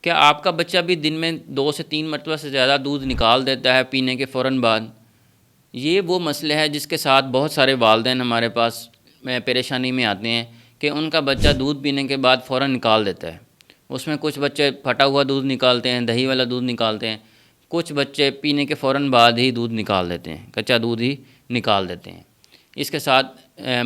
क्या आपका बच्चा भी दिन में 2 से 3 मरतबा से ज़्यादा दूध निकाल देता है पीने के फ़ौरन बाद? ये वो मसले है जिसके साथ बहुत सारे वालिदैन हमारे पास परेशानी में आते हैं कि उनका बच्चा दूध पीने के बाद फ़ौरन निकाल देता है। उसमें कुछ बच्चे फटा हुआ दूध निकालते हैं, दही वाला दूध निकालते हैं, कुछ बच्चे पीने के फ़ौरन बाद ही दूध निकाल देते हैं, कच्चा दूध ही निकाल देते हैं। इसके साथ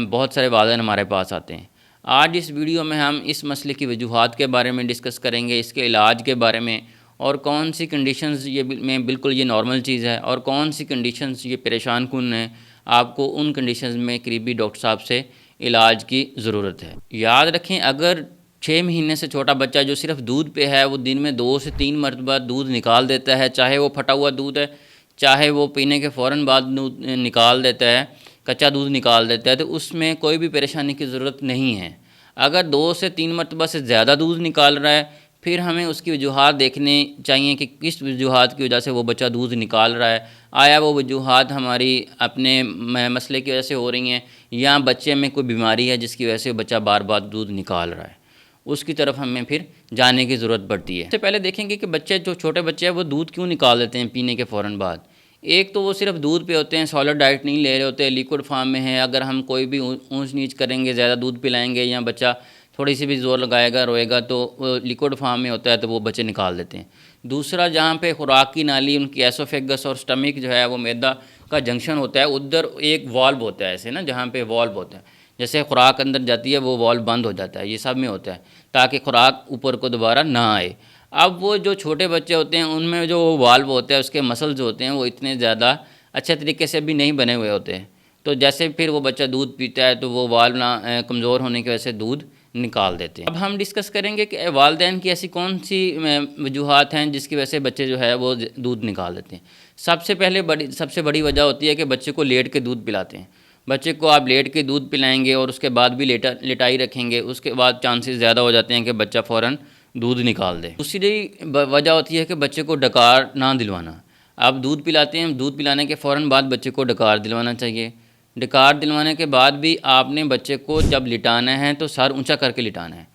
बहुत सारे वालिदैन हमारे पास आते हैं। आज इस वीडियो में हम इस मसले की वजूहात के बारे में डिस्कस करेंगे, इसके इलाज के बारे में, और कौन सी कंडीशंस में बिल्कुल ये नॉर्मल चीज़ है और कौन सी कंडीशंस ये परेशान कुन है। आपको उन कंडीशंस में करीबी डॉक्टर साहब से इलाज की ज़रूरत है। याद रखें, अगर 6 महीने से छोटा बच्चा जो सिर्फ दूध पे है वो दिन में 2 से 3 मरतबा दूध निकाल देता है, चाहे वो फटा हुआ दूध है, चाहे वो पीने के फ़ौरन बाद निकाल देता है, कच्चा दूध निकाल देता है, तो उसमें कोई भी परेशानी की ज़रूरत नहीं है। अगर 2 से 3 मरतबा से ज़्यादा दूध निकाल रहा है, फिर हमें उसकी वजूहात देखने चाहिए कि किस वजूहात की वजह से वो बच्चा दूध निकाल रहा है। आया वो वजूहात हमारी अपने मसले की वजह से हो रही हैं, या बच्चे में कोई बीमारी है जिसकी वजह से बच्चा बार बार दूध निकाल रहा है, उसकी तरफ हमें फिर जाने की ज़रूरत पड़ती है। सबसे पहले देखेंगे कि बच्चे, जो छोटे बच्चे हैं, वो दूध क्यों निकाल देते हैं पीने के फ़ौरन बाद। एक तो वो सिर्फ दूध पे होते हैं, सॉलिड डाइट नहीं ले रहे होते, लिक्विड फार्म में है। अगर हम कोई भी ऊंच नीच करेंगे, ज़्यादा दूध पिलाएंगे या बच्चा थोड़ी सी भी ज़ोर लगाएगा, रोएगा, तो लिक्विड फार्म में होता है, तो वो बच्चे निकाल देते हैं। दूसरा, जहाँ पे खुराक की नाली, उनकी एसोफेगस और स्टमक जो है वो मैदा का जंक्शन होता है, उधर एक वाल्व होता है ऐसे ना, जहाँ पे वाल्व होता है, जैसे खुराक अंदर जाती है वो वाल्व बंद हो जाता है। ये सब में होता है ताकि खुराक ऊपर को दोबारा ना आए। अब वो जो छोटे बच्चे होते हैं उनमें जो वाल्व होता है, उसके मसल्स होते हैं, वो इतने ज़्यादा अच्छे तरीके से भी नहीं बने हुए होते हैं। तो जैसे फिर वो बच्चा दूध पीता है तो वो वाल्व ना कमज़ोर होने की वजह से दूध निकाल देते हैं। अब हम डिस्कस करेंगे कि वालिदैन की ऐसी कौन सी वजूहात हैं जिसकी वजह से बच्चे जो है वो दूध निकाल देते हैं। सबसे बड़ी वजह होती है कि बच्चे को लेट के दूध पिलाते हैं। बच्चे को आप लेट के दूध पिलाएंगे और उसके बाद भी लेटाई रखेंगे, उसके बाद चांसेस ज़्यादा हो जाते हैं कि बच्चा फ़ौरन दूध निकाल दे। दूसरी वजह होती है कि बच्चे को डकार ना दिलवाना। आप दूध पिलाते हैं, दूध पिलाने के फ़ौरन बाद बच्चे को डकार दिलवाना चाहिए। डकार दिलवाने के बाद भी आपने बच्चे को जब लिटाना है तो सर ऊंचा करके लिटाना है,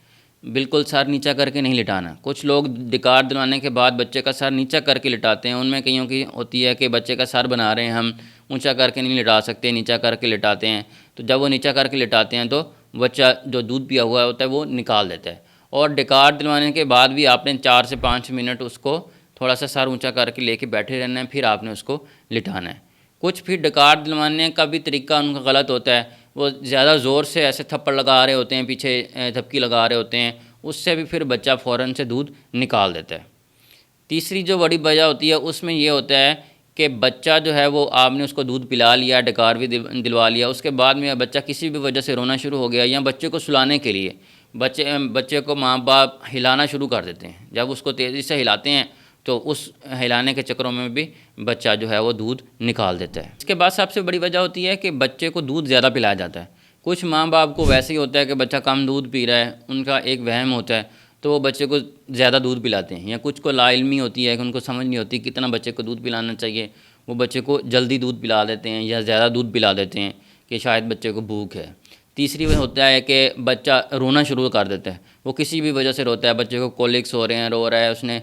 बिल्कुल सर नीचा करके नहीं लिटाना। कुछ लोग डकार दिलवाने के बाद बच्चे का सर नीचा करके लिटाते हैं, उनमें कईयों की होती है कि बच्चे का सर बना रहे हैं हम, ऊंचा करके नहीं लिटा सकते, नीचा करके लिटाते हैं। तो जब वो नीचा करके लिटाते हैं तो बच्चा जो दूध पिया हुआ होता है वो निकाल देता है। और डकार दिलवाने के बाद भी आपने 4 से 5 मिनट उसको थोड़ा सा सर ऊंचा करके लेके बैठे रहना है, फिर आपने उसको लिटाना है। कुछ फिर डकार दिलवाने का भी तरीका उनका गलत होता है, वो ज़्यादा ज़ोर से ऐसे थप्पड़ लगा रहे होते हैं, पीछे धपकी लगा रहे होते हैं, उससे भी फिर बच्चा फ़ौरन से दूध निकाल देता है। तीसरी जो बड़ी वजह होती है उसमें ये होता है कि बच्चा जो है वो आपने उसको दूध पिला लिया, डकार भी दिलवा लिया, उसके बाद में बच्चा किसी भी वजह से रोना शुरू हो गया, या बच्चे को सुलाने के लिए बच्चे को माँ बाप हिलाना शुरू कर देते हैं। जब उसको तेज़ी से हिलाते हैं तो उस हिलाने के चक्करों में भी बच्चा जो है वो दूध निकाल देता है। इसके बाद सबसे बड़ी वजह होती है कि बच्चे को दूध ज़्यादा पिलाया जाता है। कुछ माँ बाप को वैसे ही होता है कि बच्चा कम दूध पी रहा है, उनका एक वहम होता है, तो वो बच्चे को ज़्यादा दूध पिलाते हैं। या कुछ को लाइल्मी होती है कि उनको समझ नहीं होती कितना बच्चे को दूध पिलाना चाहिए, वो बच्चे को जल्दी दूध पिला देते हैं या ज़्यादा दूध पिला देते हैं कि शायद बच्चे को भूख है। तीसरी वजह होता है कि बच्चा रोना शुरू कर देता है, वो किसी भी वजह से रोता है, बच्चे को कोलिक्स हो रहे हैं, रो रहा है, उसने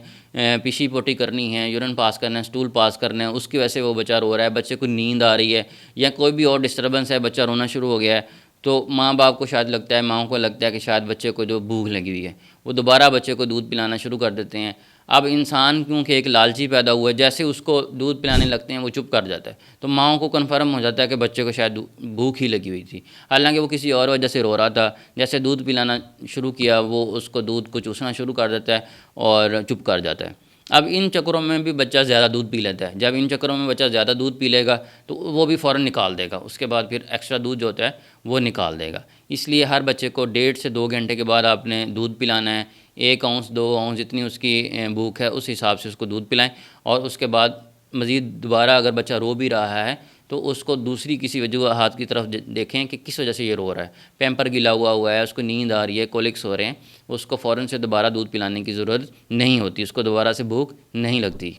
पीशी पोटी करनी है, यूरिन पास करना है, स्टूल पास करना है, उसकी वजह से वो बच्चा रो रहा है, बच्चे को नींद आ रही है या कोई भी और डिस्टर्बेंस है, बच्चा रोना शुरू हो गया है, तो माँ बाप को शायद लगता है, माँओं को लगता है कि शायद बच्चे को जो भूख लगी हुई है, वो दोबारा बच्चे को दूध पिलाना शुरू कर देते हैं। अब इंसान क्योंकि एक लालची पैदा हुआ है, जैसे उसको दूध पिलाने लगते हैं वो चुप कर जाता है, तो माँओं को कन्फर्म हो जाता है कि बच्चे को शायद भूख ही लगी हुई थी, हालांकि वो किसी और वजह से रो रहा था। जैसे दूध पिलाना शुरू किया, वो उसको दूध को चूसना शुरू कर देता है और चुप कर जाता है। अब इन चक्करों में भी बच्चा ज़्यादा दूध पी लेता है। जब इन चक्करों में बच्चा ज़्यादा दूध पी लेगा तो वो भी फ़ौरन निकाल देगा, उसके बाद फिर एक्स्ट्रा दूध जो होता है वो निकाल देगा। इसलिए हर बच्चे को 1.5 से 2 घंटे के बाद आपने दूध पिलाना है। 1 औंस 2 औंस जितनी उसकी भूख है उस हिसाब से उसको दूध पिलाएं, और उसके बाद मज़ीद दोबारा अगर बच्चा रो भी रहा है तो उसको दूसरी किसी वजूहात की तरफ देखें कि किस वजह से ये रो रहा है। पैम्पर गीला हुआ है, उसको नींद आ रही है, कोलिक्स हो रहे हैं, उसको फ़ौरन से दोबारा दूध पिलाने की ज़रूरत नहीं होती, उसको दोबारा से भूख नहीं लगती।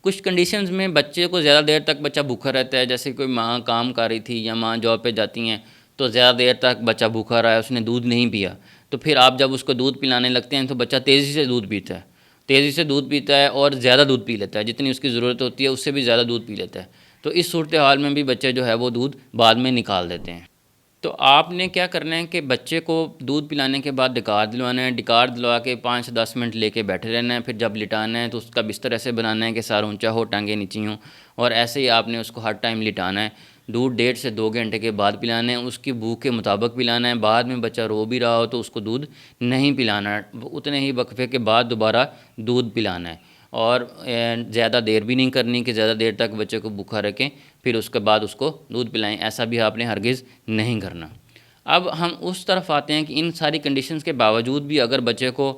कुछ कंडीशंस में बच्चे को ज़्यादा देर तक बच्चा भूखा रहता है, जैसे कोई माँ काम कर रही थी या माँ जॉब पे जाती हैं, तो ज़्यादा देर तक बच्चा भूखा रहा है, उसने दूध नहीं पिया, तो फिर आप जब उसको दूध पिलाने लगते हैं तो बच्चा तेज़ी से दूध पीता है। तेज़ी से दूध पीता है और ज़्यादा दूध पी लेता है, जितनी उसकी ज़रूरत होती है उससे भी ज़्यादा दूध पी लेता है। तो इस सूरत हाल में भी बच्चे जो है वो दूध बाद में निकाल देते हैं। तो आपने क्या करना है कि बच्चे को दूध पिलाने के बाद डिकार दिलवाना है, डिकार दिलवा के 5 से 10 मिनट लेके बैठे रहना है। फिर जब लिटाना है तो उसका बिस्तर ऐसे बनाना है कि सर ऊंचा हो, टांगें नीची हों, और ऐसे ही आपने उसको हर टाइम लिटाना है। दूध 1.5 से 2 घंटे के बाद पिलाना है, उसकी भूख के मुताबिक पिलाना है। बाद में बच्चा रो भी रहा हो तो उसको दूध नहीं पिलाना है, उतने ही वक्फे के बाद दोबारा दूध पिलाना है। और ज़्यादा देर भी नहीं करनी कि ज़्यादा देर तक बच्चे को भूखा रखें फिर उसके बाद उसको दूध पिलाएं, ऐसा भी आपने हरगिज़ नहीं करना। अब हम उस तरफ आते हैं कि इन सारी कंडीशंस के बावजूद भी अगर बच्चे को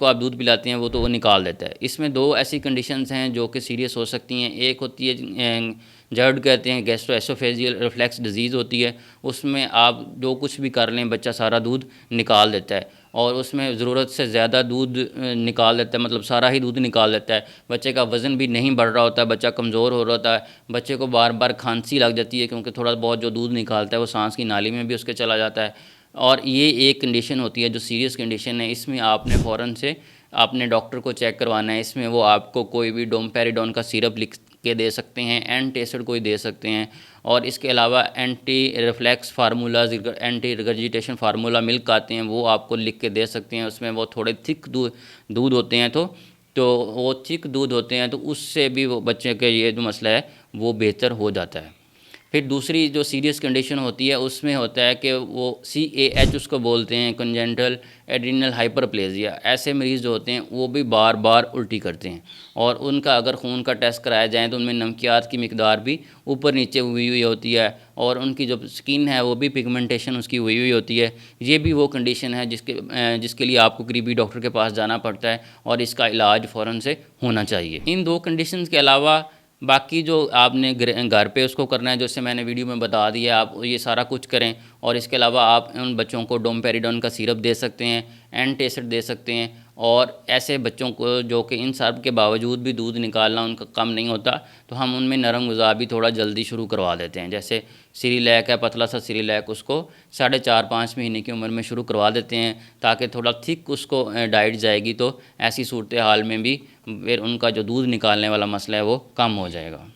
आप दूध पिलाते हैं वो तो वो निकाल देता है। इसमें 2 ऐसी कंडीशंस हैं जो कि सीरियस हो सकती हैं। एक होती है जर्ड कहते हैं, गैस्ट्रोएसोफेजियल रिफ्लक्स डिजीज़ होती है। उसमें आप जो कुछ भी कर लें बच्चा सारा दूध निकाल देता है और उसमें ज़रूरत से ज़्यादा दूध निकाल देता है, मतलब सारा ही दूध निकाल देता है। बच्चे का वज़न भी नहीं बढ़ रहा होता है, बच्चा कमज़ोर हो रहा होता है, बच्चे को बार बार खांसी लग जाती है क्योंकि थोड़ा बहुत जो दूध निकालता है वो सांस की नाली में भी उसके चला जाता है। और ये एक कंडीशन होती है जो सीरियस कंडीशन है। इसमें आपने फ़ौरन से आपने डॉक्टर को चेक करवाना है। इसमें वो आपको कोई भी डोमपेरिडोन का सिरप लिख के दे सकते हैं, एंटासिड कोई दे सकते हैं, और इसके अलावा anti reflex formulas, anti regurgitation formula milk आते हैं वो आपको लिख के दे सकते हैं। उसमें वो थोड़े थिक दूध होते हैं, तो वो थिक दूध होते हैं तो उससे भी वो बच्चे के ये जो मसला है वो बेहतर हो जाता है। फिर दूसरी जो सीरियस कंडीशन होती है उसमें होता है कि वो CAH उसको बोलते हैं, कंजेंटल एड्रिनल हाइपरप्लेजिया। ऐसे मरीज़ जो होते हैं वो भी बार बार उल्टी करते हैं और उनका अगर खून का टेस्ट कराया जाए तो उनमें नमकियात की मिकदार भी ऊपर नीचे हुई हुई होती है और उनकी जो स्किन है वो भी पिगमेंटेशन उसकी हुई हुई होती है। ये भी वो कंडीशन है जिसके लिए आपको करीबी डॉक्टर के पास जाना पड़ता है और इसका इलाज फ़ौरन से होना चाहिए। इन 2 कंडीशंस के अलावा बाकी जो आपने घर पे उसको करना है, जैसे मैंने वीडियो में बता दिया, आप ये सारा कुछ करें। और इसके अलावा आप उन बच्चों को डोमपेरिडोन का सिरप दे सकते हैं, एंटासिड दे सकते हैं। और ऐसे बच्चों को जो कि इन सब के बावजूद भी दूध निकालना उनका कम नहीं होता तो हम उनमें नरम ग़िज़ा भी थोड़ा जल्दी शुरू करवा देते हैं। जैसे सिरिलैक है, पतला सा सिरिलैक, उसको 4.5-5 महीने की उम्र में शुरू करवा देते हैं ताकि थोड़ा थिक उसको डाइट जाएगी तो ऐसी सूरत हाल में भी फिर उनका जो दूध निकालने वाला मसला है वो कम हो जाएगा।